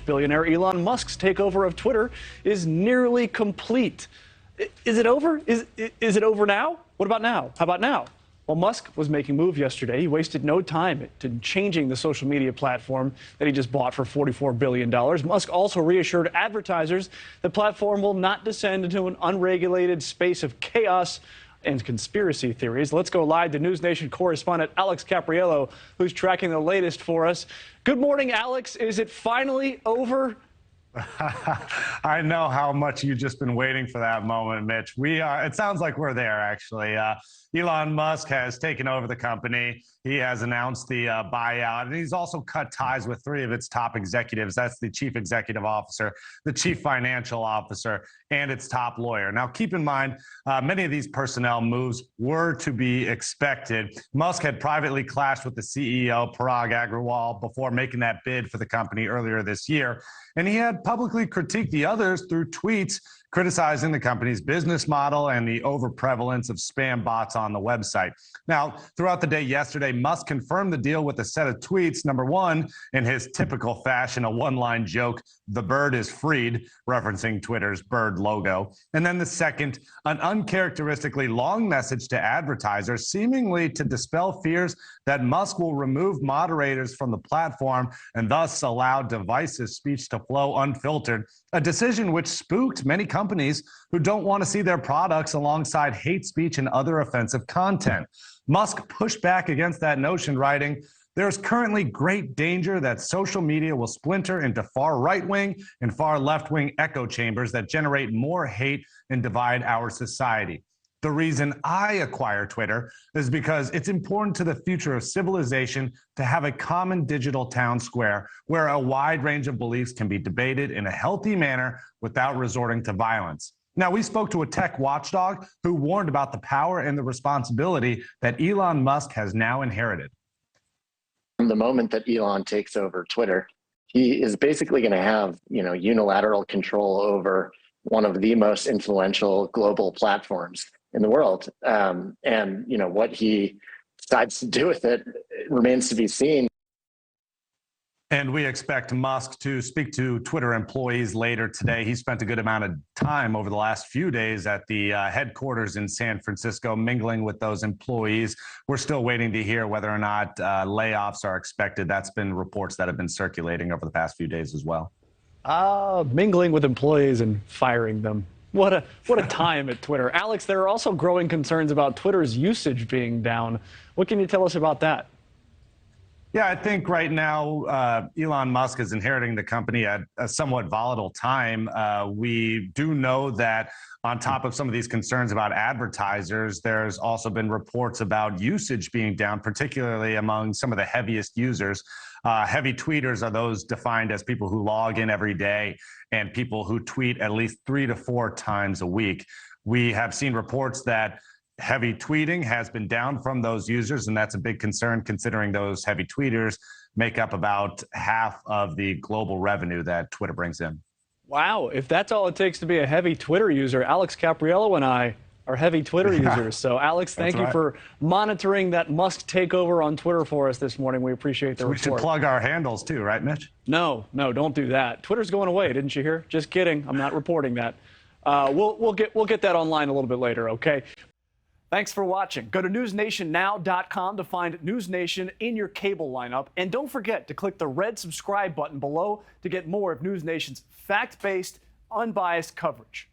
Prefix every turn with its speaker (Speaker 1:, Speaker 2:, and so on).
Speaker 1: billionaire Elon Musk's takeover of Twitter is nearly complete. Is it over? Is it over now? What about now? How about now? Well, Musk was making a move yesterday. He wasted no time to changing the social media platform that he just bought for $44 billion. Musk also reassured advertisers the platform will not descend into an unregulated space of chaos and conspiracy theories. Let's go live to NewsNation correspondent Alex Capriello, who's tracking the latest for us. Good morning, Alex. Is it finally over?
Speaker 2: I know how much you've just been waiting for that moment, Mitch. It sounds like we're there, actually. Elon Musk has taken over the company. He has announced the buyout, and he's also cut ties with 3 of its top executives. That's the chief executive officer, the chief financial officer, and its top lawyer. Now, keep in mind, many of these personnel moves were to be expected. Musk had privately clashed with the CEO, Parag Agrawal, before making that bid for the company earlier this year. And he had publicly critiqued the others through tweets criticizing the company's business model and the overprevalence of spam bots on the website. Now, throughout the day yesterday, Musk confirmed the deal with a set of tweets. Number one, in his typical fashion, a one-line joke, "The bird is freed," referencing Twitter's bird logo. And then the second, an uncharacteristically long message to advertisers, seemingly to dispel fears that Musk will remove moderators from the platform and thus allow divisive speech to flow unfiltered, a decision which spooked many companies who don't want to see their products alongside hate speech and other offensive content. Musk pushed back against that notion, writing, "There's currently great danger that social media will splinter into far right-wing and far left-wing echo chambers that generate more hate and divide our society. The reason I acquire Twitter is because it's important to the future of civilization to have a common digital town square where a wide range of beliefs can be debated in a healthy manner without resorting to violence." Now, we spoke to a tech watchdog who warned about the power and the responsibility that Elon Musk has now inherited.
Speaker 3: From the moment that Elon takes over Twitter, he is basically going to have, unilateral control over one of the most influential global platforms in the world. What he decides to do with it remains to be seen.
Speaker 2: And we expect Musk to speak to Twitter employees later today. He spent a good amount of time over the last few days at the headquarters in San Francisco, mingling with those employees. We're still waiting to hear whether or not layoffs are expected. That's been reports that have been circulating over the past few days as well.
Speaker 1: Mingling with employees and firing them. What a time at Twitter. Alex, there are also growing concerns about Twitter's usage being down. What can you tell us about that?
Speaker 2: Yeah, I think right now Elon Musk is inheriting the company at a somewhat volatile time. We do know that on top of some of these concerns about advertisers, there's also been reports about usage being down, particularly among some of the heaviest users. Heavy tweeters are those defined as people who log in every day and people who tweet at least 3 to 4 times a week. We have seen reports that heavy tweeting has been down from those users, and that's a big concern considering those heavy tweeters make up about half of the global revenue that Twitter brings in.
Speaker 1: Wow, if that's all it takes to be a heavy Twitter user, Alex Capriello and I are heavy Twitter users. So, Alex, thank you for monitoring that Musk takeover on Twitter for us this morning. We appreciate the report.
Speaker 2: We should plug our handles too, right, Mitch?
Speaker 1: No, don't do that. Twitter's going away, didn't you hear? Just kidding. I'm not reporting that. We'll get that online a little bit later, okay? Thanks for watching. Go to newsnationnow.com to find NewsNation in your cable lineup. And don't forget to click the red subscribe button below to get more of NewsNation's fact-based, unbiased coverage.